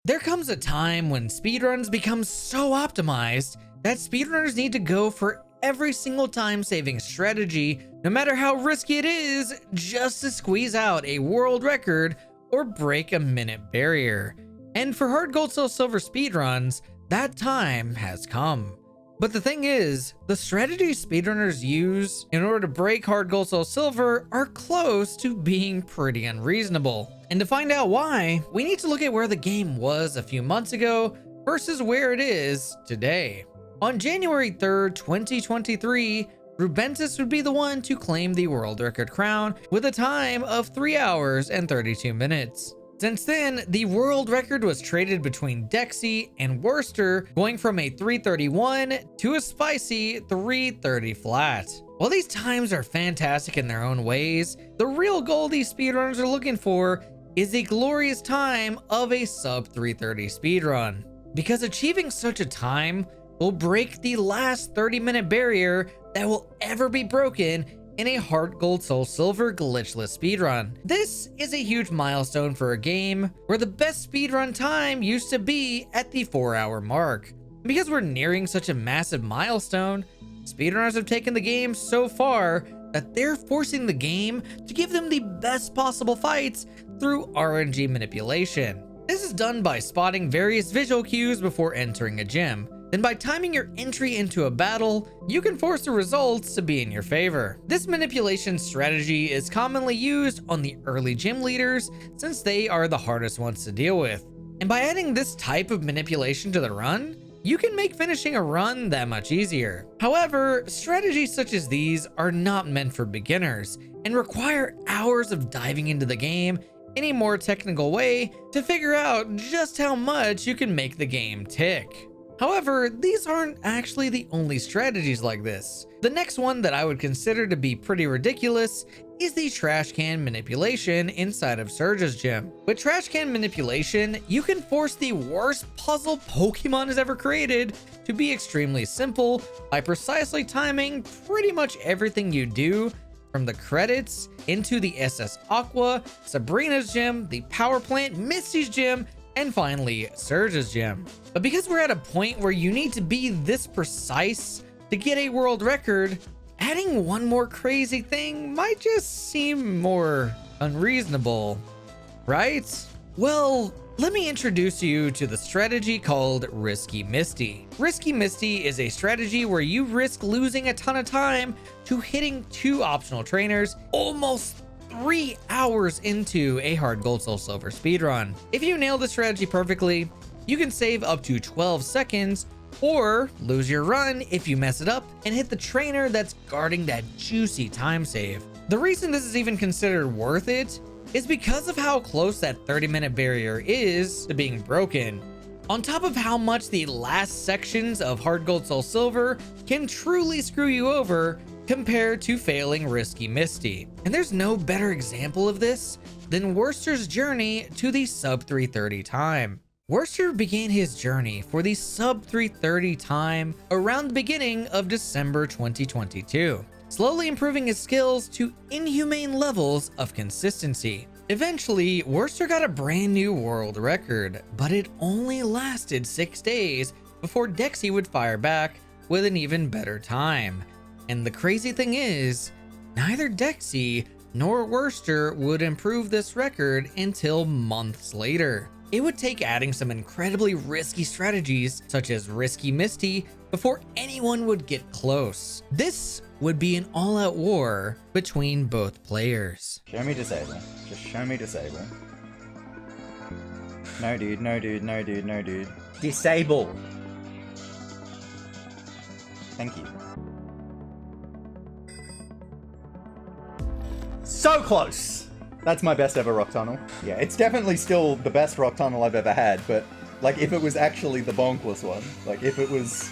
There comes a time when speedruns become so optimized that speedrunners need to go for every single time saving strategy, no matter how risky it is, just to squeeze out a world record or break a minute barrier. And for hard gold, soul, silver speedruns, that time has come. But the thing is, the strategies speedrunners use in order to break hard gold, soul, silver are close to being pretty unreasonable. And to find out why, we need to look at where the game was a few months ago versus where it is today. On January 3rd, 2023, Rubentus would be the one to claim the world record crown with a time of 3 hours and 32 minutes. Since then, the world record was traded between Decsy and Werster, going from a 3:31 to a spicy 3:30 flat. While these times are fantastic in their own ways, the real goal these speedrunners are looking for is a glorious time of a sub 3:30 speedrun. Because achieving such a time will break the last 30-minute barrier that will ever be broken in a hard gold, soul, silver glitchless speedrun. This is a huge milestone for a game where the best speedrun time used to be at the 4-hour mark. Because we're nearing such a massive milestone, speedrunners have taken the game so far that they're forcing the game to give them the best possible fights through RNG manipulation. This is done by spotting various visual cues before entering a gym. Then by timing your entry into a battle, you can force the results to be in your favor. This manipulation strategy is commonly used on the early gym leaders since they are the hardest ones to deal with. And by adding this type of manipulation to the run, you can make finishing a run that much easier. However, strategies such as these are not meant for beginners and require hours of diving into the game in a more technical way to figure out just how much you can make the game tick. However, these aren't actually the only strategies like this. The next one that I would consider to be pretty ridiculous is the trash can manipulation inside of Surge's gym. With trash can manipulation, you can force the worst puzzle Pokemon has ever created to be extremely simple by precisely timing pretty much everything you do, from the credits into the SS Aqua, Sabrina's gym, the power plant, Misty's gym, and finally Surge's gym. But because we're at a point where you need to be this precise to get a world record, adding one more crazy thing might just seem more unreasonable, right? Well, let me introduce you to the strategy called Risky Misty. Risky Misty is a strategy where you risk losing a ton of time to hitting 2 optional trainers almost 3 hours into a hard gold, soul, silver speedrun. If you nail the strategy perfectly, you can save up to 12 seconds or lose your run if you mess it up and hit the trainer that's guarding that juicy time save. The reason this is even considered worth it is because of how close that 30-minute barrier is to being broken, on top of how much the last sections of hard gold, soul, silver can truly screw you over compared to failing Risky Misty. And there's no better example of this than Werster's journey to the sub 3:30 time. Werster began his journey for the sub 3:30 time around the beginning of December 2022, slowly improving his skills to inhumane levels of consistency. Eventually, Werster got a brand new world record, but it only lasted 6 days before Decsy would fire back with an even better time. And the crazy thing is, neither Decsy nor Werster would improve this record until months later. It would take adding some incredibly risky strategies, such as Risky Misty, before anyone would get close. This would be an all-out war between both players. Show me disable. Just show me disable. No dude, no dude, no dude, no dude. Disable! Thank you. So close! That's my best ever rock tunnel. Yeah, it's definitely still the best rock tunnel I've ever had, but like if it was actually the bonkless one, like if it was,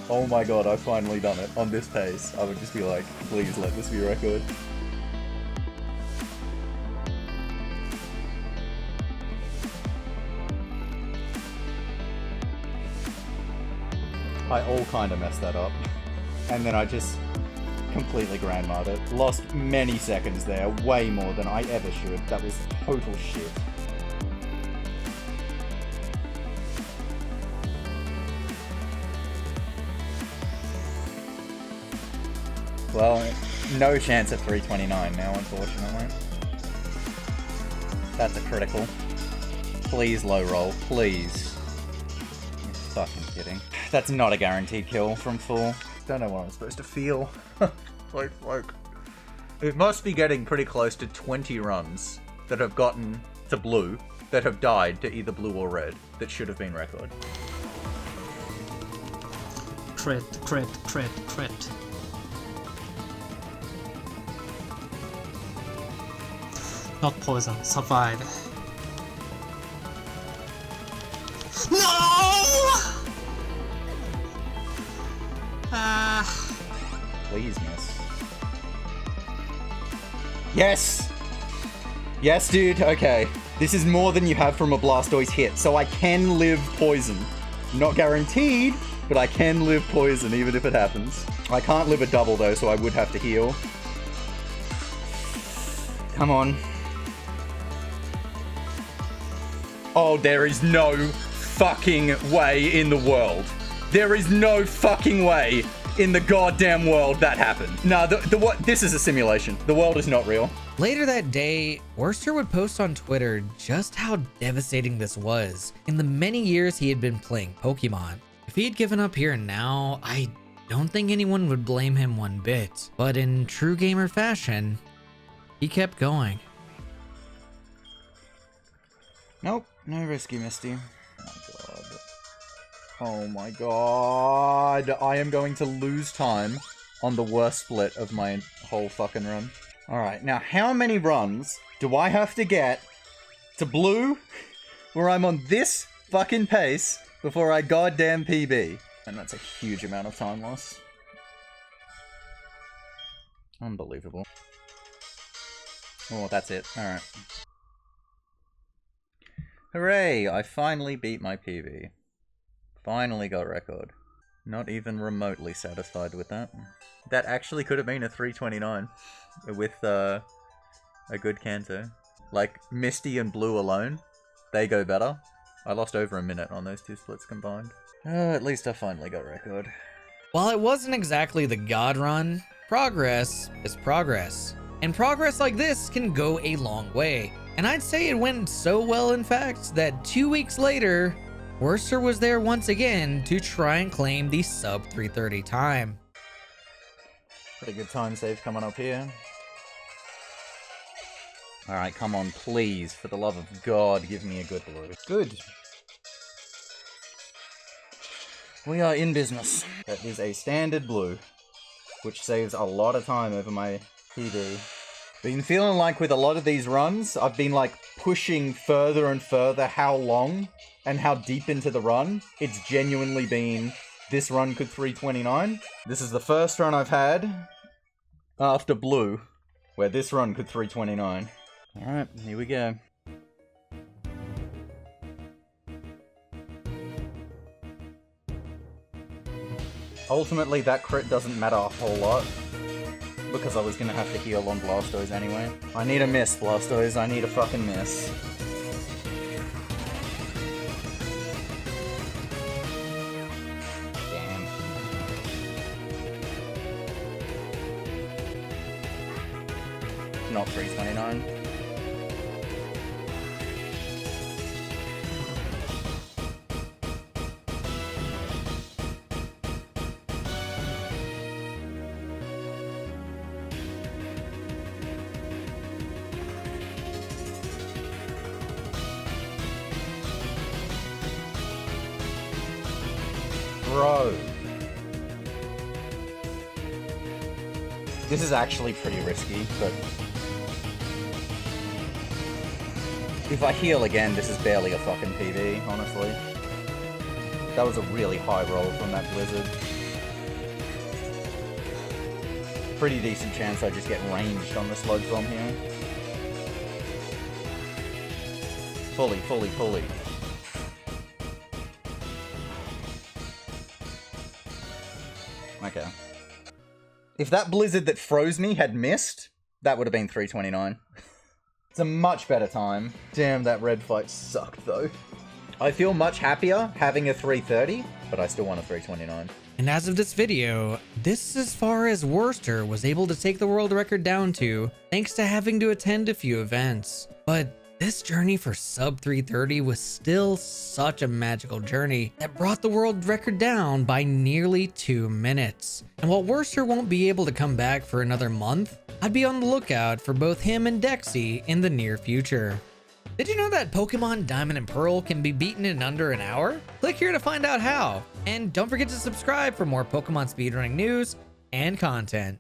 oh my god, I've finally done it on this pace, I would just be like, please let this be a record. I all kind of messed that up. And then I just completely grandmared it. Lost many seconds there, way more than I ever should. That was total shit. Well, no chance of 329 now, unfortunately. That's a critical. Please low roll, please. You're fucking kidding. That's not a guaranteed kill from full. Don't know what I'm supposed to feel. like, it must be getting pretty close to 20 runs that have gotten to blue, that have died to either blue or red, that should have been record. Crit, crit, crit, crit. Not poison, survive. No! Please miss. Yes! Yes, dude, okay. This is more than you have from a Blastoise hit, so I can live poison. Not guaranteed, but I can live poison even if it happens. I can't live a double though, so I would have to heal. Come on. Oh, there is no fucking way in the world. There is no fucking way in the goddamn world that happened. Nah, this is a simulation. The world is not real. Later that day, Werster would post on Twitter just how devastating this was in the many years he had been playing Pokemon. If he had given up here and now, I don't think anyone would blame him one bit. But in true gamer fashion, he kept going. Nope, no rescue, Misty. Oh god. Oh my god. I am going to lose time on the worst split of my whole fucking run. Alright, now how many runs do I have to get to blue where I'm on this fucking pace before I goddamn PB? And that's a huge amount of time loss. Unbelievable. Oh, that's it. Alright. Hooray! I finally beat my PB. Finally got record. Not even remotely satisfied with that. That actually could have been a 329 with a good Kanto. Like, Misty and Blue alone, they go better. I lost over a minute on those two splits combined. At least I finally got record. While it wasn't exactly the God run, progress is progress. And progress like this can go a long way. And I'd say it went so well, in fact, that 2 weeks later, Werster was there once again to try and claim the sub 330 time. Pretty good time save coming up here. Alright, come on, please. For the love of God, give me a good blue. Good. We are in business. That is a standard blue, which saves a lot of time over my PD. Been feeling like with a lot of these runs, I've been like pushing further and further how long and how deep into the run it's genuinely been. This run could 329. This is the first run I've had after blue where this run could 329. Alright, here we go. Ultimately, that crit doesn't matter a whole lot, because I was gonna have to heal on Blastoise anyway. I need a miss, Blastoise. I need a fucking miss. Damn. Not 329. Bro. This is actually pretty risky, but if I heal again, this is barely a fucking PB, honestly. That was a really high roll from that Blizzard. Pretty decent chance I just get ranged on the sludge bomb here. Fully. Okay. If that Blizzard that froze me had missed, that would have been 329. It's a much better time. Damn, that red fight sucked though. I feel much happier having a 330 but I still want a 329. And as of this video, this is as far as Werster was able to take the world record down to, thanks to having to attend a few events. But this journey for sub 330 was still such a magical journey that brought the world record down by nearly 2 minutes. And while Werster won't be able to come back for another month, I'd be on the lookout for both him and Decsy in the near future. Did you know that Pokemon Diamond and Pearl can be beaten in under an hour? Click here to find out how. And don't forget to subscribe for more Pokemon speedrunning news and content.